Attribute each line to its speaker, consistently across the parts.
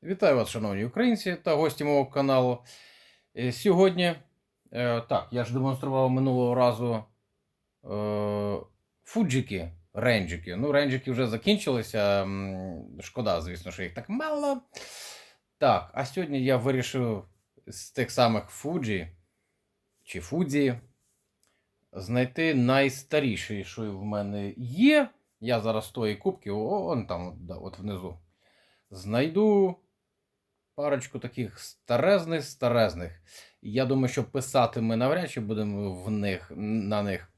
Speaker 1: Вітаю вас, шановні українці та гості мого каналу. Сьогодні, так, я ж демонстрував минулого разу фуджики, ренджики. Ну, ренджики вже закінчилися. Шкода, звісно, що їх так мало. Так, а сьогодні я вирішив з тих самих фуджі чи фудзі знайти найстаріший, що в мене є. Я зараз з тої кубки, он там, да, от внизу, знайду парочку таких старезних. Я думаю, що писати ми навряд чи будемо на них,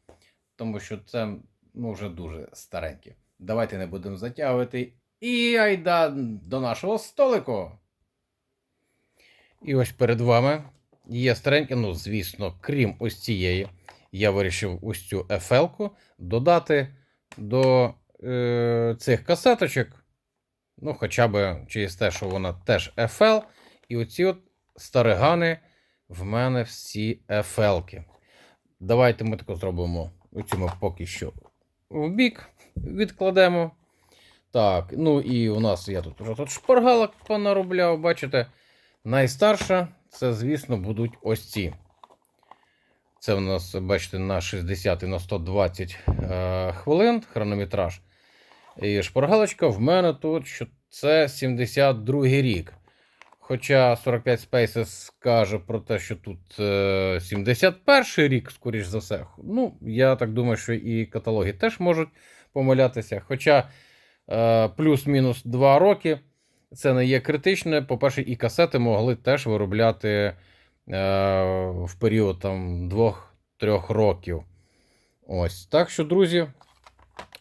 Speaker 1: тому що це вже дуже старенькі. Давайте не будемо затягувати. І айда до нашого столику. І ось перед вами є стареньке, ну, звісно, крім ось цієї, я вирішив ось цю FL-ку додати до цих касеточок. Ну, хоча б через те, що вона теж FL. І оці от старигани в мене всі FL-ки. Давайте ми тако зробимо. Оцю ми поки що в бік відкладемо. Так, ну і у нас я тут вже шпаргалок понаробляв, бачите. Найстарша, це, звісно, будуть ось ці. Це у нас, бачите, на 60 і на 120 хвилин хронометраж. І шпаргалочка в мене тут, що це 72-й рік. Хоча 45 Spaces каже про те, що тут 71-й рік, скоріш за все. Ну, я так думаю, що і каталоги теж можуть помилятися. Хоча плюс-мінус 2 роки це не є критичне. По-перше, і касети могли теж виробляти в період там 2-3 років. Ось. Так що, друзі,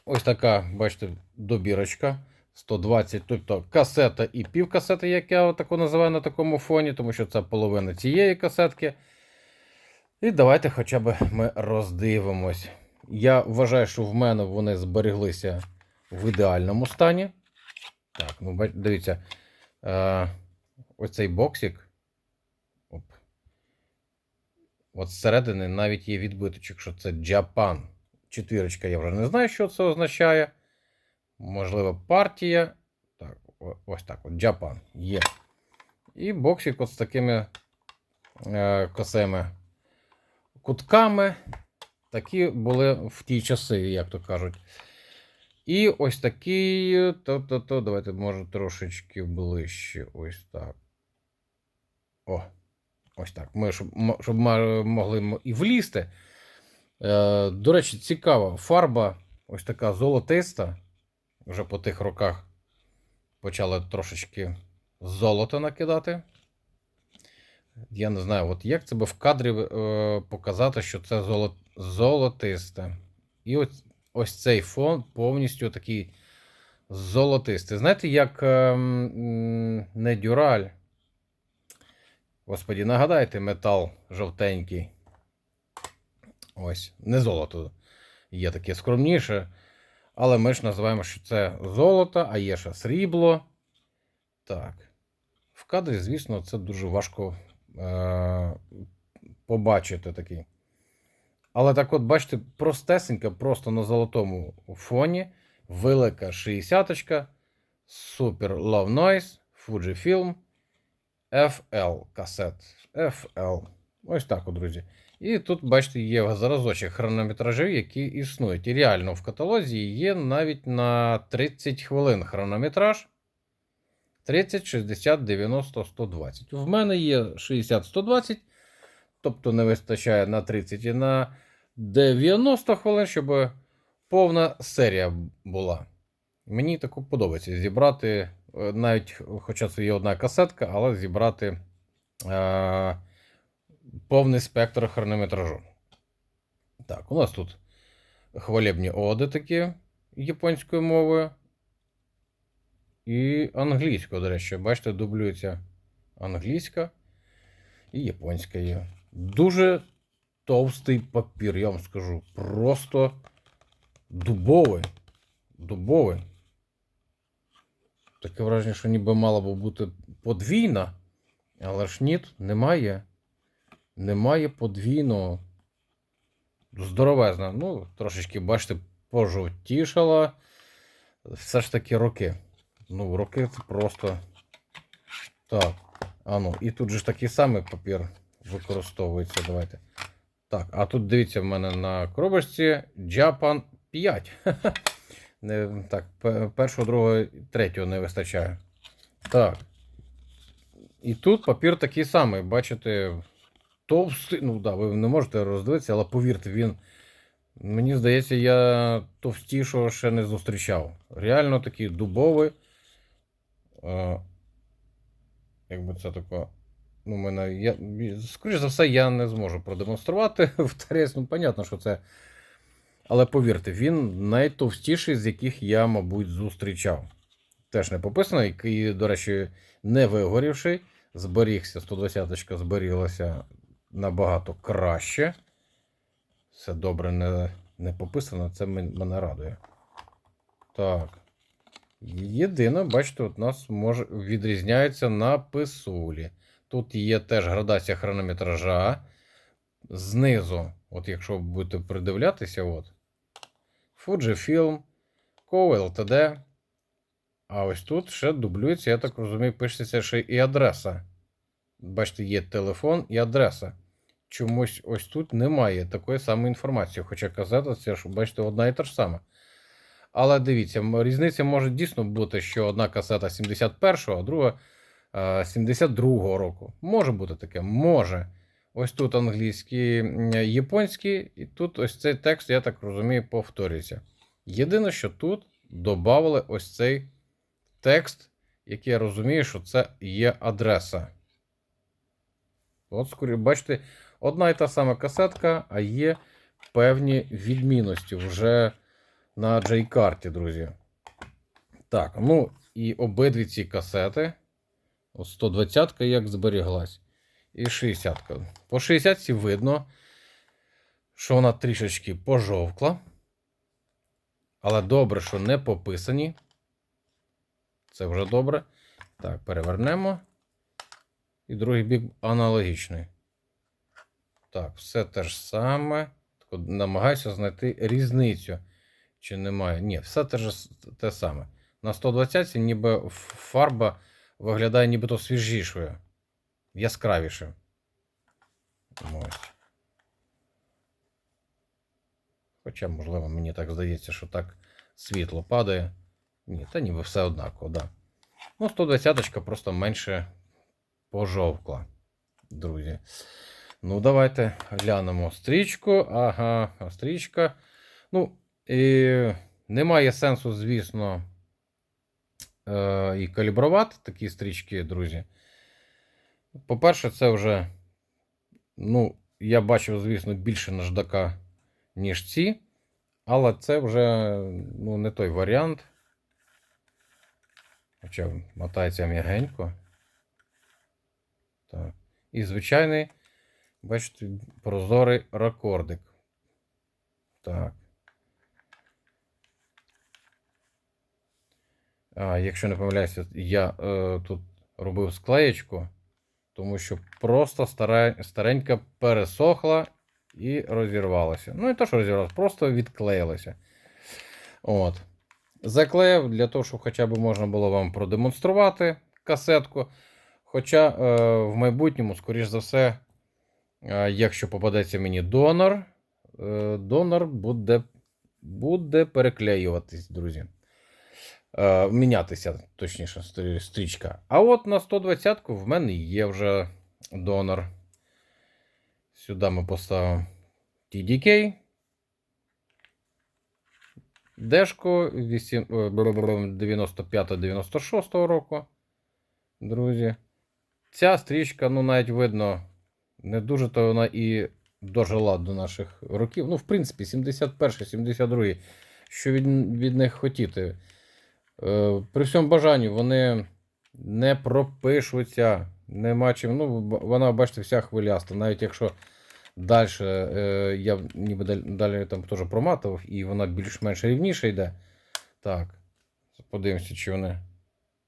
Speaker 1: ось така, бачите, добірочка. 120, тобто касета і півкасети, як я таку називаю на такому фоні, тому що це половина цієї касетки. І давайте хоча б ми роздивимось. Я вважаю, що в мене вони збереглися в ідеальному стані. Так, ну дивіться, ось цей боксик. Оп. От зсередини навіть є відбиточок, що це Japan. Четвірочка, я вже не знаю, що це означає. Можливо, партія. Так, ось так от, Japan є. І боксик от з такими косими кутками. Такі були в ті часи, як то кажуть. І ось такий, давайте, може, трошечки ближче. Ось так. О, ось так. Ми, щоб могли і влізти. До речі, цікава фарба, ось така золотиста. Вже по тих роках почали трошечки золота накидати. Я не знаю, от як це би в кадрі показати, що це золотисте. І ось цей фон повністю такий золотистий. Знаєте, як не дюраль. Господі, нагадайте, метал жовтенький. Ось, не золото. Є таке скромніше. Але ми ж називаємо, що це золото, а є ще срібло. Так. В кадрі, звісно, це дуже важко побачити такий. Але так от, бачите, простесенька, просто на золотому фоні. Велика 60-очка. Super Low Noise. Fujifilm. FL касет. FL. Ось так от, друзі. І тут, бачите, є зразочок хронометражів, які існують. І реально в каталозі є навіть на 30 хвилин хронометраж. 30, 60, 90, 120. В мене є 60-120, тобто не вистачає на 30 і на 90 хвилин, щоб повна серія була. Мені таку подобається зібрати, навіть, хоча це є одна касетка, але зібрати повний спектр хронометражу. Так, у нас тут хвалебні оди такі японською мовою. І англійською, до речі, бачите, дублюється англійська і японська є. Дуже товстий папір, я вам скажу. Просто дубовий. Дубовий. Таке враження, що ніби мала б бути подвійна, але ж ні, немає. Немає подвійного. Здоровезна. Ну, трошечки, бачите, пожовтішала. Все ж таки роки. Ну, роки це просто Так, і тут же ж такий самий папір використовується. Давайте. Так, а тут дивіться в мене на коробочці Japan 5. Не, так, першого, другого, третього не вистачає. Так. І тут папір такий самий, бачите, товстий. Ну так, ви не можете роздивитися, але повірте, він. Мені здається, я товстішого ще не зустрічав. Реально такий дубовий. Якби це таке. Ну, скоріш за все, я не зможу продемонструвати в Торез. Ну, понятно, що це. Але повірте, він найтовстіший, з яких я, мабуть, зустрічав. Теж не пописано, який, до речі, не вигорівший. Зберігся, 120-ка зберіглася набагато краще. Все добре не пописано, це мене радує. Так. Єдине, бачите, у нас відрізняється на писулі. Тут є теж градація хронометража. Знизу, от якщо будете придивлятися, от. Fujifilm, Co Ltd. А ось тут ще дублюється, я так розумію, пишеться ще і адреса. Бачите, є телефон і адреса. Чомусь ось тут немає такої самої інформації. Хоча казати, це ж, бачите, одна і та ж сама. Але дивіться, різниця може дійсно бути, що одна касета 71-го, а друга 72-го року. Може бути таке, може. Ось тут англійський, японський, і тут ось цей текст, я так розумію, повторюється. Єдине, що тут додали ось цей текст, який я розумію, що це є адреса. От, скоріше, бачите, одна і та сама касетка, а є певні відмінності вже на J-карті, друзі. Так, ну і обидві ці касети. 120-ка як зберіглась. І 60-ка. По 60-ці видно, що вона трішечки пожовкла. Але добре, що не пописані. Це вже добре. Так, перевернемо. І другий бік аналогічний. Так, все те ж саме. Намагаюся знайти різницю. Чи немає? Ні, все те саме. На 120-ці ніби фарба виглядає нібито свіжішою. Яскравішою. Ось. Хоча, можливо, мені так здається, що так світло падає. Ні, та ніби все однаково, да. Ну, 120-ка просто менше пожовкла, друзі. Ну, давайте глянемо стрічку. Ага, стрічка. Ну, і немає сенсу, звісно, і калібрувати такі стрічки, друзі. По-перше, це вже, ну, я бачив, звісно, більше наждака, ніж ці. Але це вже, ну, не той варіант. Хоча мотається м'ягенько. Так. І звичайний, бачите, прозорий рекордик. Так. Якщо не помиляюся, я тут робив склеєчку, тому що просто старенька пересохла і розірвалася. Ну, і то, що розірвалася, просто відклеїлася. От. Заклеїв для того, щоб хоча б можна було вам продемонструвати касетку. Хоча в майбутньому, скоріш за все, якщо попадеться мені донор, донор буде переклеюватись, друзі. Мінятися, точніше, стрічка. А от на 120-ку в мене є вже донор. Сюди ми поставимо TDK. Дешко 95-96 року. Друзі. Ця стрічка, ну, навіть видно, не дуже то вона і дожила до наших років. Ну, в принципі, 71-72, що від них хотіти. При всьому бажанні вони не пропишуться, нема чим. Ну, вона, бачите, вся хвиляста. Навіть якщо далі, я ніби далі там теж проматував, і вона більш-менш рівніше йде. Так, подивимося, чи вони.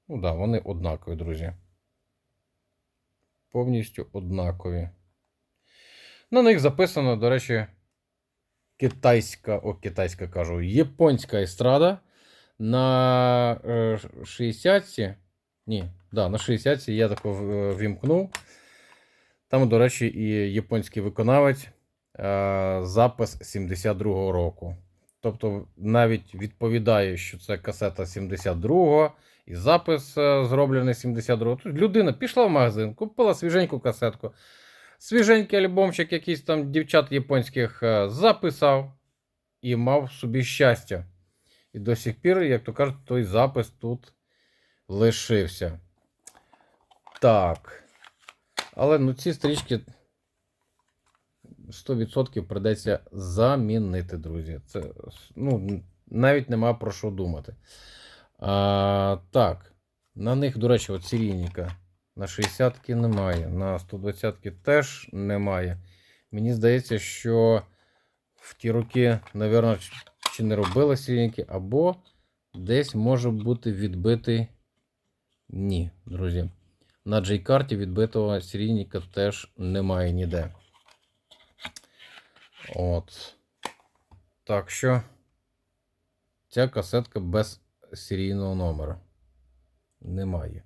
Speaker 1: Ну так, вони однакові, друзі. Повністю однакові. На них записано, до речі, китайська кажу, японська естрада. На 60-ці, ні, Да, на 60 я тако вімкнув. Там, до речі, і японський виконавець, запис 72-го року. Тобто навіть відповідає, що це касета 72-го, і запис зроблений 72-го. Тут людина пішла в магазин, купила свіженьку касетку, свіженький альбомчик якийсь там дівчат японських записав і мав собі щастя. І до сих пір, як то кажуть, той запис тут лишився. Так. Але ну, ці стрічки 100% придеться замінити, друзі. Це, ну, навіть нема про що думати. Так. На них, до речі, от серійника на 60-ки немає, на 120-ки теж немає. Мені здається, що в ті роки, напевно, чи не робили серійники, або десь може бути відбитий. Ні, друзі. На J-карті відбитого серійника теж немає ніде. От. Так що ця касетка без серійного номера. Немає.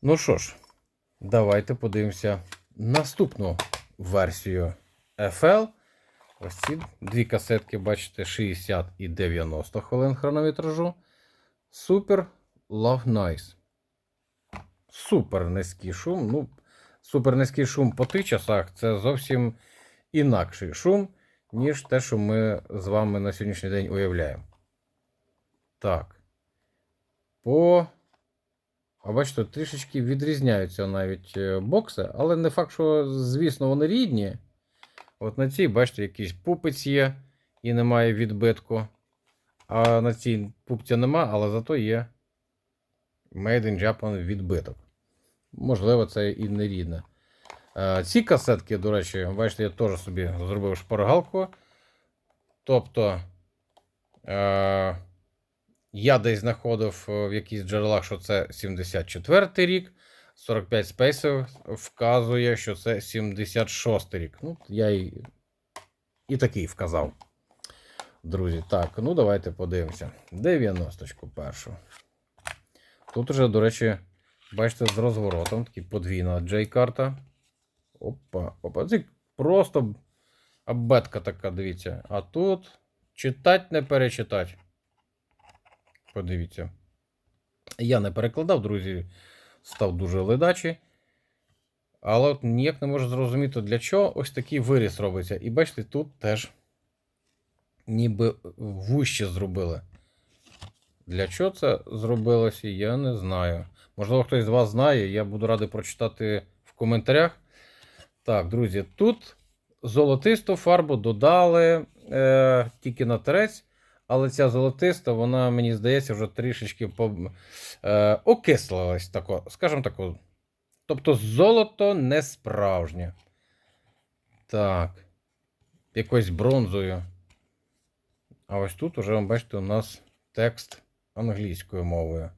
Speaker 1: Ну що ж, давайте подивимося наступну версію FL. Ось ці дві касетки, бачите, 60 і 90 хвилин хронометражу. Super Love Nice. Супер низький шум. Ну, супер низький шум по тих часах це зовсім інакший шум, ніж те, що ми з вами на сьогоднішній день уявляємо. Так. А бачите, трішечки відрізняються навіть бокси, але не факт, що, звісно, вони рідні. От на цій, бачите, якийсь пупець є і немає відбитку. А на цій пупця нема, але зато є Made in Japan відбиток. Можливо, це і не рідне. Ці касетки, до речі, бачите, я теж собі зробив шпаргалку. Тобто, я десь знаходив в якихось джерелах, що це 74-й рік. 45 спейсів вказує, що це 76-й рік. Ну, я і такий вказав. Друзі, так, ну давайте подивимося. 90-ку першу. Тут уже, до речі, бачите, з розворотом, такий подвійна J-карта. Опа. Це просто абетка така, дивіться. А тут читать не перечитать. Подивіться. Я не перекладав, друзі, став дуже ледачий. Але от ніяк не можу зрозуміти, для чого ось такий виріз робиться. І бачите, тут теж ніби вуще зробили. Для чого це зробилося, я не знаю. Можливо, хтось з вас знає, я буду радий прочитати в коментарях. Так, друзі, тут золотисту фарбу додали тільки на терець, але ця золотиста, вона, мені здається, вже трішечки окислилась, скажімо так. Тобто золото не справжнє. Так, якось бронзою. А ось тут уже, бачите, у нас текст англійською мовою.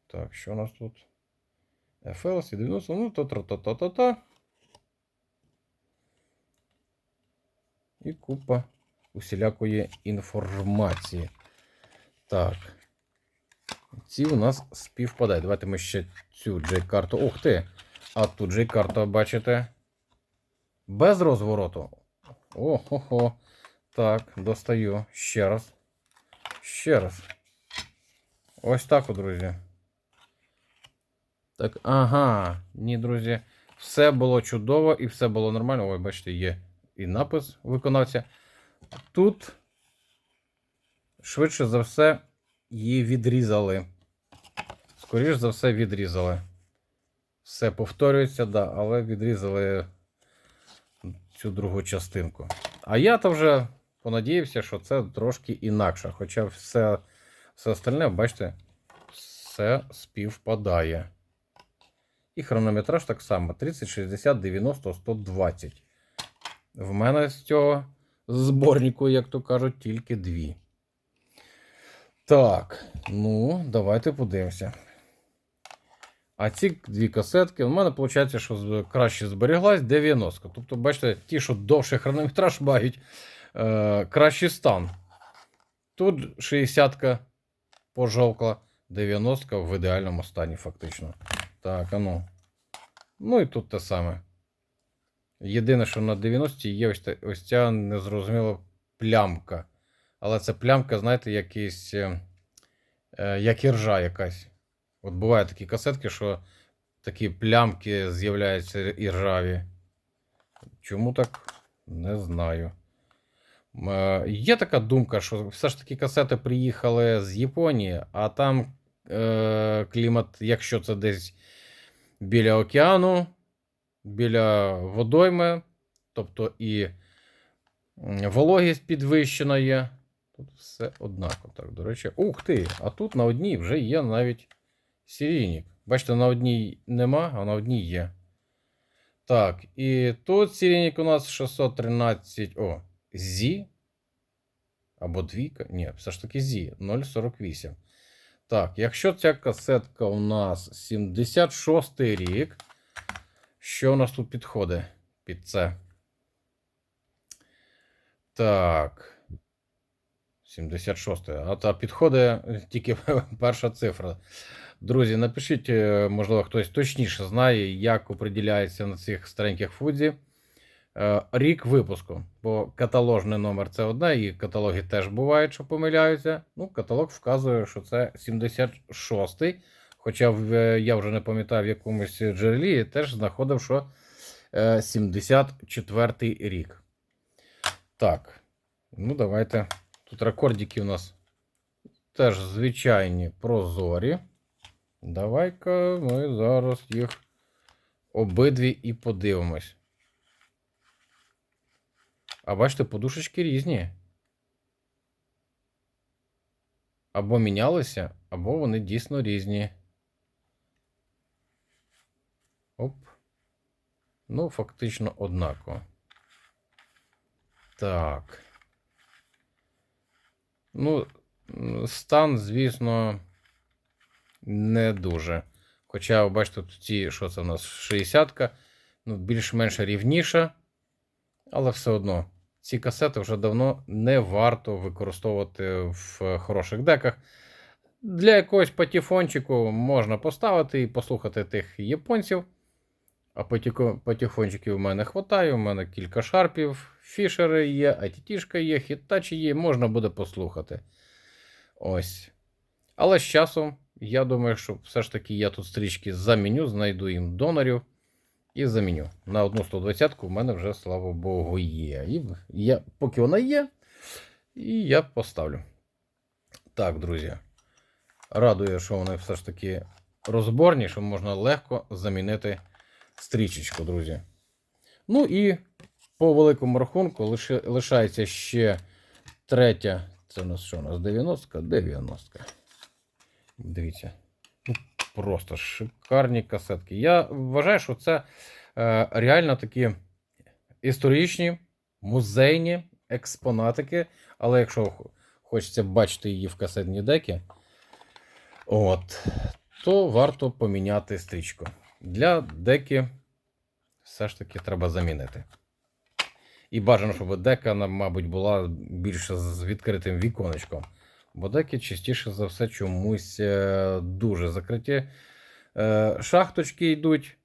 Speaker 1: Так, що у нас тут? FL, 90, ну, та-та-та-та-та. І купа усілякої інформації. Так. Ці у нас співпадають. Давайте ми ще цю J-карту. Ух ти! А тут J-карта, бачите? Без розвороту. Ого-го. Так, достаю. Ще раз. Ще раз. Ось так, друзі. Так, ага. Ні, друзі. Все було чудово і все було нормально. Ой, бачите, є і напис виконавця. Тут, швидше за все, її відрізали. Скоріше за все, відрізали. Все повторюється, да, але відрізали цю другу частинку. А я-то вже понадіявся, що це трошки інакше. Хоча все остальне, бачите, все співпадає. І хронометраж так само. 30, 60, 90, 120. В мене з цього зборнику, як то кажуть, тільки дві. Так, ну, давайте подивимося. А ці дві касетки, у мене виходить, що краще зберіглась 90. Тобто, бачите, ті, що довший хронометраж мають кращий стан. Тут 60-ка пожовкла, 90-ка в ідеальному стані, фактично. Так, а ну. Ну і тут те саме. Єдине, що на 90-ті є ось ця незрозуміла плямка. Але це плямка, знаєте, якийсь, як іржа якась. От бувають такі касетки, що такі плямки з'являються іржаві. Чому так? Не знаю. Є така думка, що все ж таки касети приїхали з Японії, а там клімат, якщо це десь біля океану, біля водойми, тобто і вологість підвищена є. Тут все однаково. Так, до речі, ух ти! А тут на одній вже є навіть серійник. Бачите, на одній нема, а на одній є. Так, і тут серійник у нас 613. О, ZI. Або двійка. Ні, все ж таки ZI 048. Так, якщо ця касетка у нас 76-й рік, що у нас тут підходить під це? Так. 76-й. А та підходить тільки перша цифра. Друзі, напишіть, можливо, хтось точніше знає, як определяється на цих стареньких фудзі рік випуску. Бо каталожний номер це одне, і каталоги теж бувають, що помиляються. Ну, каталог вказує, що це 76-й. Хоча я вже не пам'ятаю, в якомусь джерелі теж знаходив, що 74-й рік. Так, ну давайте. Тут рекордики у нас теж звичайні прозорі. Давай-ка ми зараз їх обидві і подивимось. А бачите, подушечки різні. Або мінялися, або вони дійсно різні. Оп. Ну, фактично однаково. Так. Ну, стан, звісно, не дуже. Хоча, бачите, тут ці, що це у нас, 60-ка, ну, більш-менш рівніша, але все одно. Ці касети вже давно не варто використовувати в хороших деках. Для якогось патефончику можна поставити і послухати тих японців. А патефончиків у мене хватає, у мене кілька шарпів, фішери є, ITT-шка є, хіттачі є, можна буде послухати. Ось. Але з часом, я думаю, що все ж таки я тут стрічки заміню, знайду їм донорів і заміню. На одну 120-ку в мене вже, слава Богу, є. І поки вона є, і я поставлю. Так, друзі. Радує, що вони все ж таки розборні, що можна легко замінити стрічечку, друзі. Ну і по великому рахунку лишається ще третя. Це у нас що? У нас 90-ка? 90-ка. Дивіться. Просто шикарні касетки. Я вважаю, що це реально такі історичні, музейні експонатики. Але якщо хочеться бачити її в касетній декі, то варто поміняти стрічку. Для деки все ж таки треба замінити. І бажано, щоб дека, мабуть, була більше з відкритим віконечком. Бо деки частіше за все чомусь дуже закриті. Шахточки йдуть,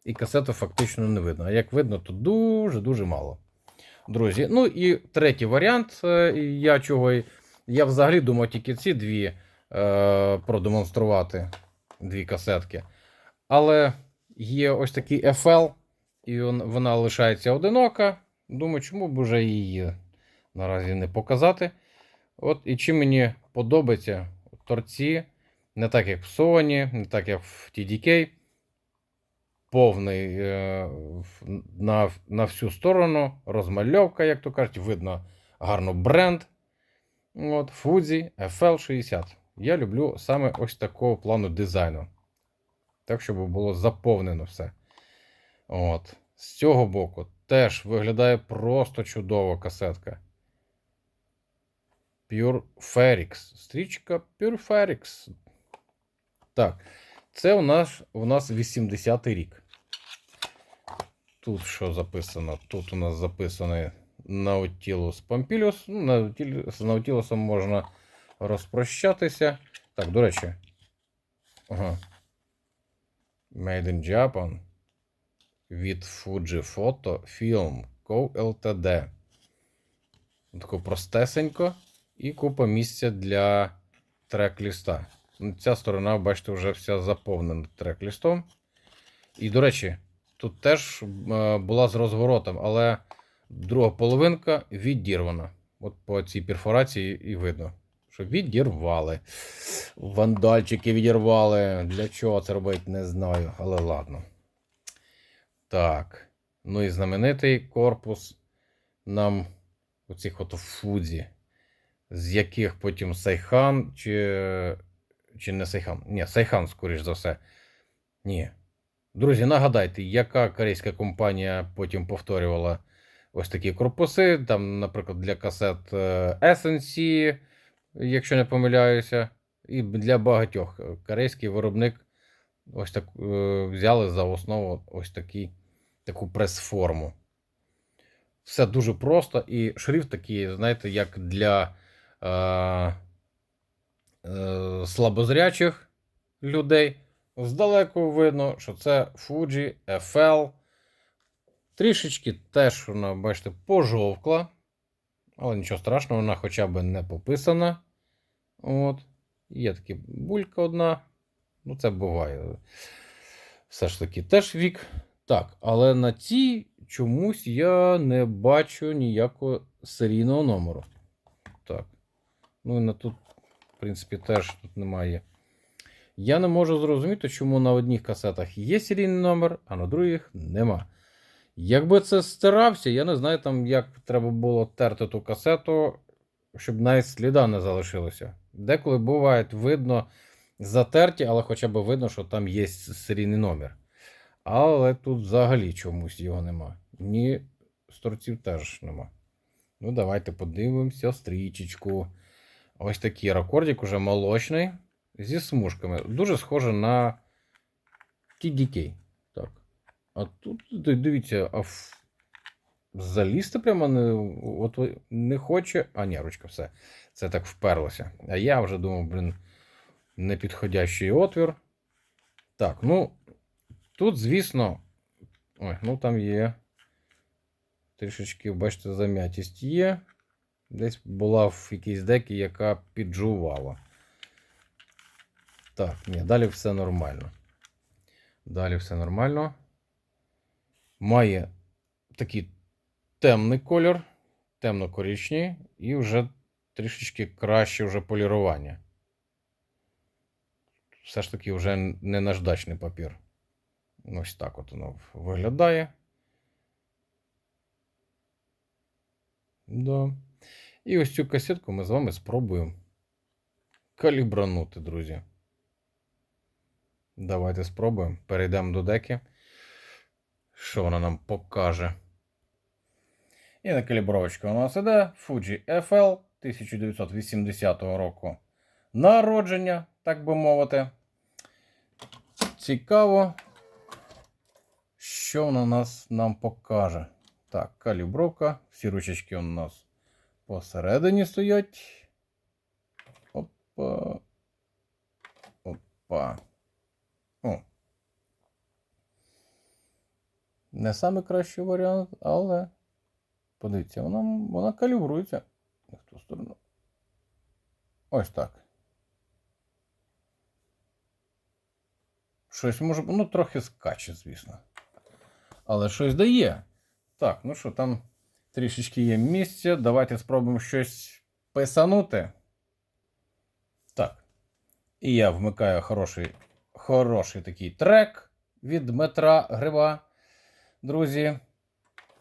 Speaker 1: і касету фактично не видно. А як видно, то дуже-дуже мало. Друзі, ну і третій варіант. Я взагалі думав тільки ці дві продемонструвати. Дві касетки. Але є ось такий FL, і вона лишається одинока. Думаю, чому б вже її наразі не показати. І чим мені подобається торці, не так як в Sony, не так як в TDK, повний на всю сторону, розмальовка, як то кажуть, видно гарно бренд. Fuji FL60. Я люблю саме ось такого плану дизайну. Так, щоб було заповнено все. З цього боку теж виглядає просто чудово касетка. Pure Ferrix. Стрічка Pure Ferrix. Так, це у нас 80-й рік. Тут що записано? Тут у нас записаний Nautilus Pompilius. З Наутілусом можна розпрощатися. Так, до речі. Ага. Made in Japan. Від Fuji Photo Film Co. Ltd. Тако простесенько. І купа місця для трек-ліста. Ця сторона, бачите, вже вся заповнена трек-лістом. І, до речі, тут теж була з розворотом, але друга половинка відірвана. От по цій перфорації і видно, що відірвали. Вандальчики відірвали. Для чого це робити, не знаю, але ладно. Так. Ну і знаменитий корпус нам оцих от Фудзі, з яких потім Сайхан, чи не Сайхан? Ні, Сайхан, скоріш за все. Ні. Друзі, нагадайте, яка корейська компанія потім повторювала ось такі корпуси, там, наприклад, для касет SNC, якщо не помиляюся, і для багатьох корейський виробник ось так взяли за основу ось таку прес-форму. Все дуже просто, і шрифт такий, знаєте, як для слабозрячих людей. Здалеку видно, що це Fuji FL. Трішечки теж вона, бачите, пожовкла. Але нічого страшного, вона хоча б не пописана. От. Є така булька одна. Ну, це буває. Все ж таки теж вік. Так, але на цій чомусь я не бачу ніякого серійного номеру. Так. Ну і на тут, в принципі, теж тут немає. Я не можу зрозуміти, чому на одних касетах є серійний номер, а на других нема. Якби це стирався, я не знаю, там, як треба було терти ту касету, щоб навіть сліда не залишилося. Деколи буває видно затерті, але хоча б видно, що там є серійний номер. Але тут взагалі чомусь його нема. Ні, з торців теж нема. Ну, давайте подивимося стрічечку. Ось такий рекордик уже молочний. Зі смужками. Дуже схоже на TDK. Так. А тут, дивіться, залізти прямо не хоче. А, ні, ручка, все. Це так вперлося. А я вже думав, непідходящий отвір. Так, ну, тут, звісно, ой, ну там є трішечки, бачите, зам'ятість є. Десь була в якійсь декі, яка піджувала. Так, ні, далі все нормально. Далі все нормально. Має такий темний колір, темно-коричневий, і вже трішечки краще вже полірування. Все ж таки вже не наждачний папір. Ось так от воно виглядає. Да. І ось цю касетку ми з вами спробуємо калібранути, друзі. Давайте спробуємо. Перейдемо до деки. Що вона нам покаже? І на калібровочку у нас іде Fuji FL 1980 року народження, так би мовити. Цікаво, що вона нам покаже. Так, калібровка. Всі ручечки у нас посередині стоять. Опа. Опа. О. Не самий кращий варіант, але подивіться, вона калібрується. В ту сторону. Ось так. Щось може, ну трохи скаче, звісно. Але щось дає. Так, ну що, там трішечки є місця. Давайте спробуємо щось писанути. Так. І я вмикаю хороший такий трек від Дмитра Гриба. Друзі,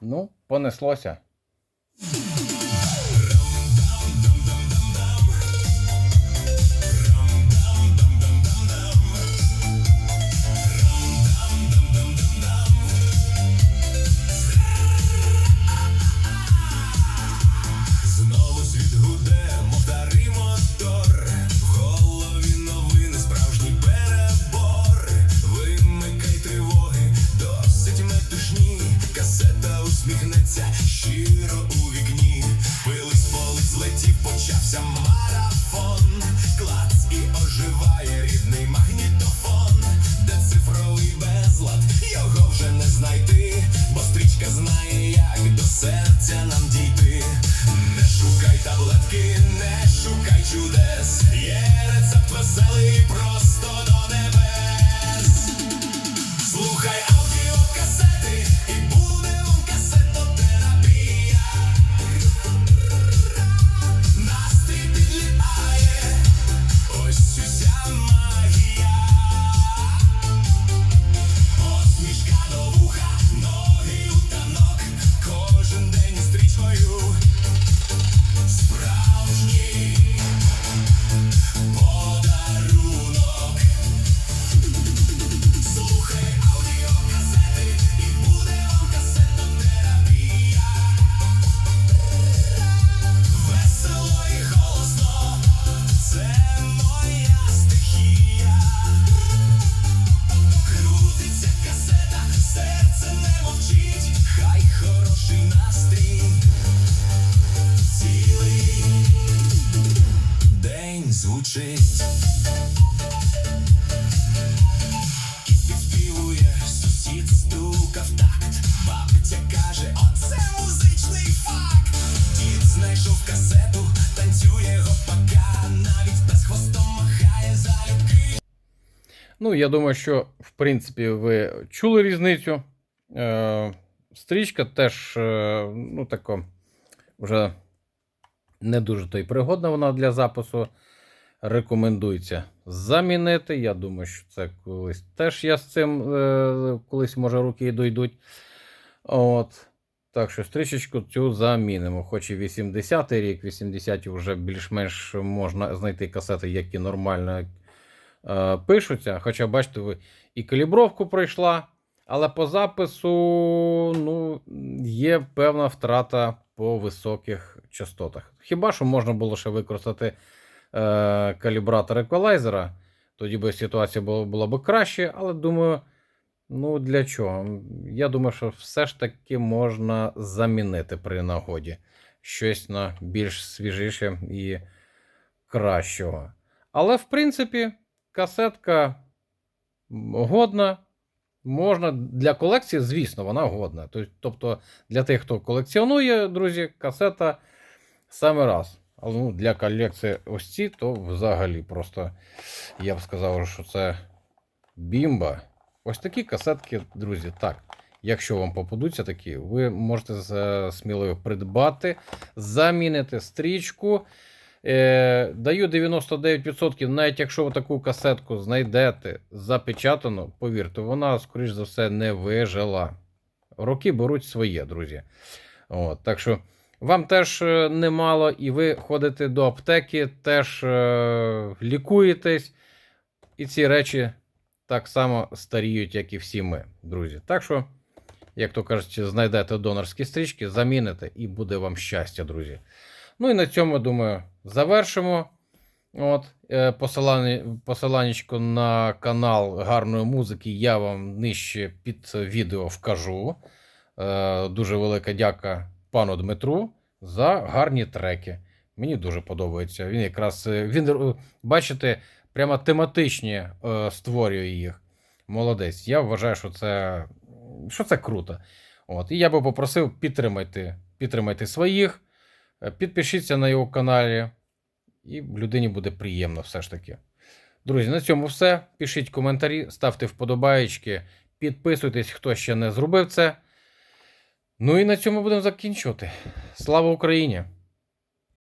Speaker 1: ну, понеслося.
Speaker 2: Знову світ гуде, мов старий мотор. В голові новини, справжній перебор. Вимикай тривоги, досить метушні. Касета усміхнеться щиро у вікні. стрічка знає, як до серця нам дійти. Не шукай таблетки, не шукай чудес. Є рецепт веселий просто до небес. Слухай аудіокасети, і буде вам касетотерапія. Настрій підлітає, ось уся магія. Посмішка до вуха, ноги у танок, кожен день стрічкою. Справжній подарунок. Слухай аудіокасети, і буде вам касетотерапія. Весело і голосно, це моя стихія. Крутиться касета, серце не мовчить, хай хороший настрій. Цілий день звучить. Кіт підспівує, сусід стукав такт. Бабця каже, оце музичний факт. Дід знайшов касету, танцює гопака, навіть пес хвостом махає залюбки.
Speaker 1: Ну, я думаю, що, в принципі, ви чули різницю. Стрічка теж, ну, тако, вже не дуже то й пригодна вона для запису. Рекомендується замінити. Я думаю, що це колись теж я з цим, колись, може, руки й дойдуть. От. Так що стрічечку цю замінимо. Хоч і 80-й рік, 80-ті вже більш-менш можна знайти касети, які нормально пишуться. Хоча, бачите, ви і калібровку пройшла, але по запису, ну, є певна втрата по високих частотах. Хіба що можна було ще використати калібратор еквалайзера, тоді би ситуація була б краще, але думаю, ну для чого? Я думаю, що все ж таки можна замінити при нагоді щось на більш свіжіше і кращого. Але, в принципі, касетка годна. Можна для колекції, звісно, вона годна. Тобто для тих, хто колекціонує, друзі, касета саме раз. Але ну, для колекції ось ці, то взагалі просто, я б сказав, що це бімба. Ось такі касетки, друзі, так. Якщо вам попадуться такі, ви можете сміливо придбати, замінити стрічку. Даю 99%, навіть якщо ви таку касетку знайдете запечатану, повірте, вона, скоріш за все, не вижила. Роки беруть своє, друзі. От, так що вам теж немало, і ви ходите до аптеки, теж лікуєтесь, і ці речі так само старіють, як і всі ми, друзі. Так що, як то кажуть, знайдете донорські стрічки, заміните, і буде вам щастя, друзі. Ну і на цьому, думаю, завершимо. От, посиланнячко на канал гарної музики я вам нижче під відео вкажу. Дуже велика дяка пану Дмитру за гарні треки. Мені дуже подобається. Він якраз, бачите, прямо тематичні створює їх. Молодець. Я вважаю, що це круто. От, і я би попросив підтримайте своїх. Підпишіться на його каналі, і людині буде приємно все ж таки. Друзі, на цьому все. Пишіть коментарі, ставте вподобаєчки, підписуйтесь, хто ще не зробив це. Ну і на цьому будемо закінчувати. Слава Україні!